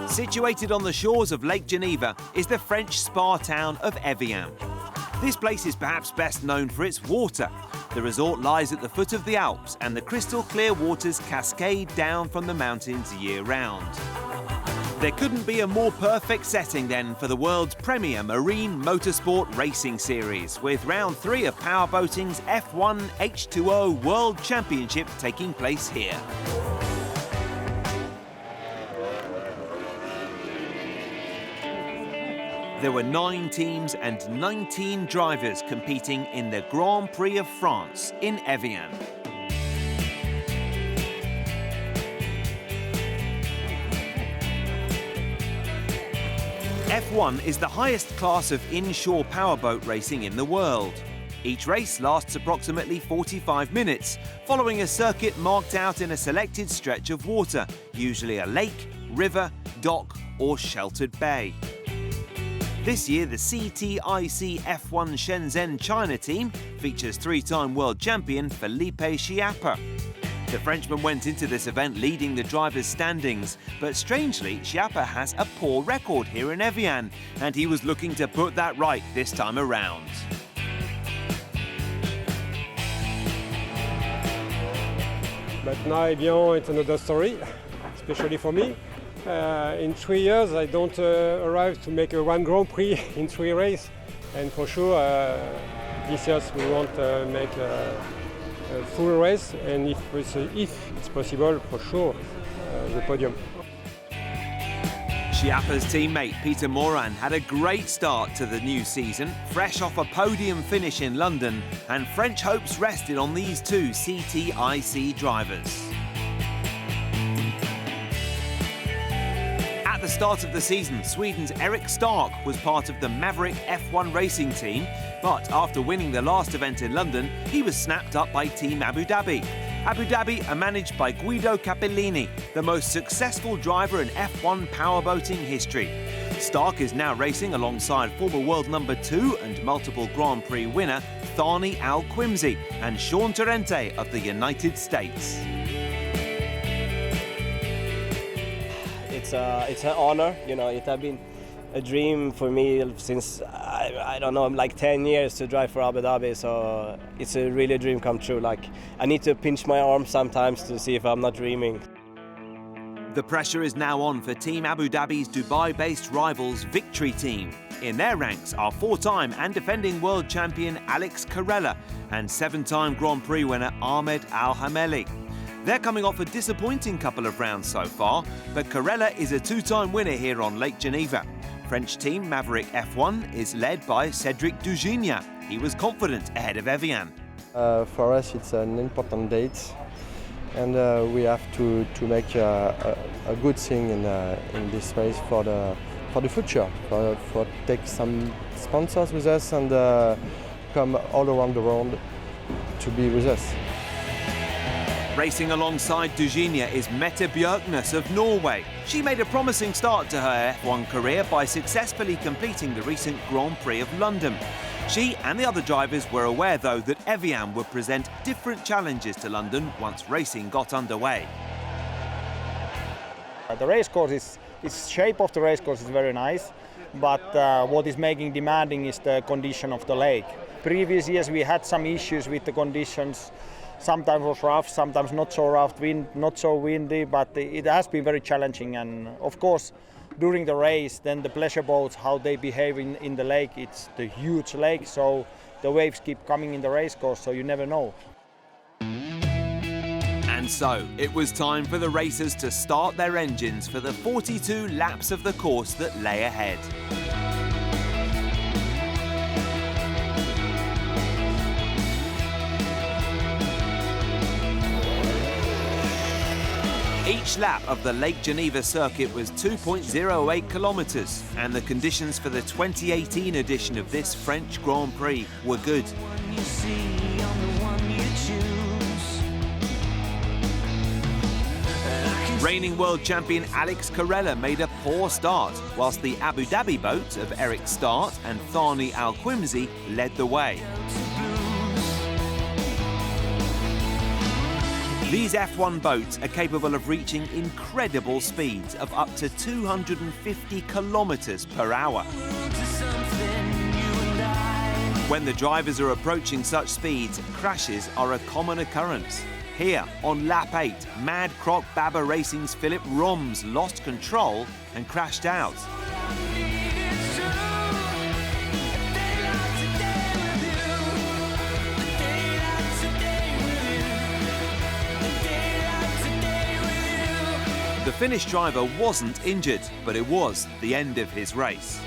Situated on the shores of Lake Geneva is the French spa town of Evian. This place is perhaps best known for its water. The resort lies at the foot of the Alps and the crystal clear waters cascade down from the mountains year-round. There couldn't be a more perfect setting then for the world's premier marine motorsport racing series, with round 3 of Powerboating's F1H2O World Championship taking place here. There were 9 teams and 19 drivers competing in the Grand Prix of France in Evian. F1 is the highest class of inshore powerboat racing in the world. Each race lasts approximately 45 minutes, following a circuit marked out in a selected stretch of water, usually a lake, river, dock or sheltered bay. This year, the CTIC F1 Shenzhen China team features 3-time world champion Felipe Schiappa. The Frenchman went into this event leading the drivers' standings, but strangely, Schiappa has a poor record here in Evian, and he was looking to put that right this time around. But now Evian, it's another story, especially for me. In 3 years, I don't arrive to make one Grand Prix in 3 races, and for sure, this year we want to make a full race, and if it's possible, for sure, the podium. Schiappa's teammate Peter Moran had a great start to the new season, fresh off a podium finish in London, and French hopes rested on these 2 CTIC drivers. At the start of the season, Sweden's Eric Stark was part of the Maverick F1 racing team, but after winning the last event in London, he was snapped up by Team Abu Dhabi. Abu Dhabi are managed by Guido Capellini, the most successful driver in F1 powerboating history. Stark is now racing alongside former world number 2 and multiple Grand Prix winner Thani Al-Quimsi and Sean Torrente of the United States. It's an honor, you know. It has been a dream for me since I don't know, like 10 years to drive for Abu Dhabi. So it's a really dream come true. Like I need to pinch my arm sometimes to see if I'm not dreaming. The pressure is now on for Team Abu Dhabi's Dubai-based rivals Victory Team. In their ranks are 4-time and defending world champion Alex Carrella and 7-time Grand Prix winner Ahmed Al-Hameli. They're coming off a disappointing couple of rounds so far, but Carrella is a 2-time winner here on Lake Geneva. French team Maverick F1 is led by Cédric Dugigna. He was confident ahead of Evian. For us, it's an important date, and we have to make a good thing in this race for the future. For take some sponsors with us and come all around the world to be with us. Racing alongside Dugigna is Mette Bjørknes of Norway. She made a promising start to her F1 career by successfully completing the recent Grand Prix of London. She and the other drivers were aware, though, that Evian would present different challenges to London once racing got underway. The race course shape of the race course is very nice, but what is making demanding is the condition of the lake. Previous years we had some issues with the conditions. Sometimes it was rough, sometimes not so rough, not so windy, but it has been very challenging. And of course, during the race, then the pleasure boats, how they behave in the lake, it's the huge lake, so the waves keep coming in the race course, so you never know. And so, it was time for the racers to start their engines for the 42 laps of the course that lay ahead. Each lap of the Lake Geneva circuit was 2.08 kilometres, and the conditions for the 2018 edition of this French Grand Prix were good. Reigning world champion Alex Carrella made a poor start, whilst the Abu Dhabi boat of Eric Start and Thani Al-Quimsi led the way. These F1 boats are capable of reaching incredible speeds of up to 250 kilometers per hour. When the drivers are approaching such speeds, crashes are a common occurrence. Here, on lap 8, Mad Croc Baba Racing's Philip Roms lost control and crashed out. The Finnish driver wasn't injured, but it was the end of his race.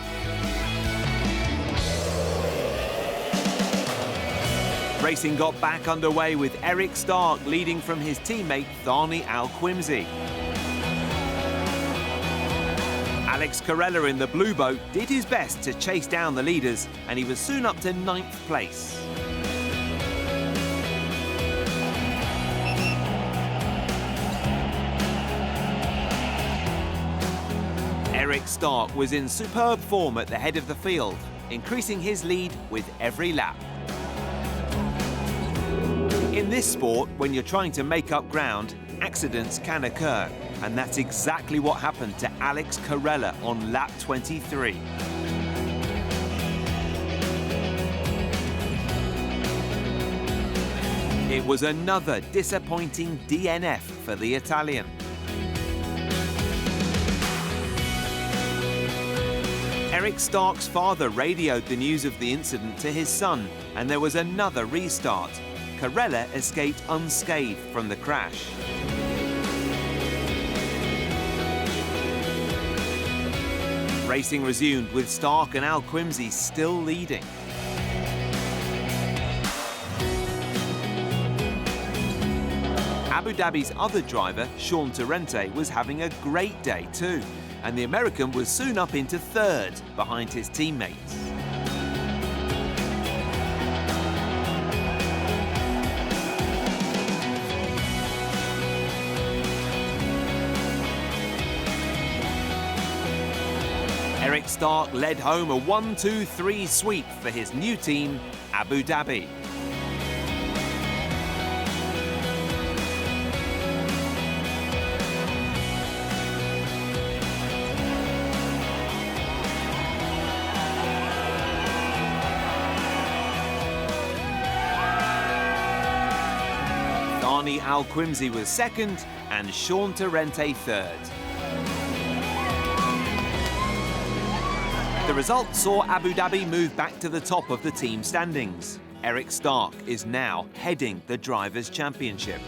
Racing got back underway with Eric Stark leading from his teammate Thani Al-Quimsi. Alex Carella in the blue boat did his best to chase down the leaders, and he was soon up to 9th place. Eric Stark was in superb form at the head of the field, increasing his lead with every lap. In this sport, when you're trying to make up ground, accidents can occur, and that's exactly what happened to Alex Carella on lap 23. It was another disappointing DNF for the Italian. Eric Stark's father radioed the news of the incident to his son, and there was another restart. Carella escaped unscathed from the crash. Racing resumed with Stark and Al-Quimsi still leading. Abu Dhabi's other driver, Sean Torrente, was having a great day too, and the American was soon up into 3rd behind his teammates. Eric Stark led home a 1-2-3 sweep for his new team, Abu Dhabi. Thani Al-Quimsi was 2nd and Sean Torrente 3rd. The result saw Abu Dhabi move back to the top of the team standings. Eric Stark is now heading the Drivers' Championship.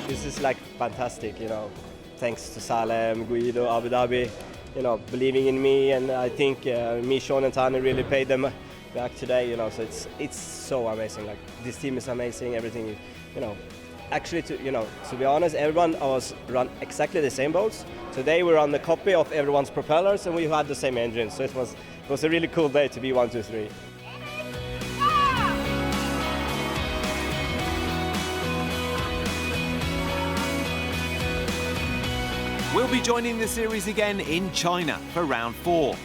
This is like fantastic, you know. Thanks to Salem, Guido, Abu Dhabi, you know, believing in me, and I think me, Sean, and Tani really paid them back today, you know. So it's so amazing. Like, this team is amazing. Everything, you know. Actually, to be honest, everyone was run exactly the same boats. Today we were on the copy of everyone's propellers, and we had the same engine. So it was a really cool day to be 1, 2, 3. We'll be joining the series again in China for round 4.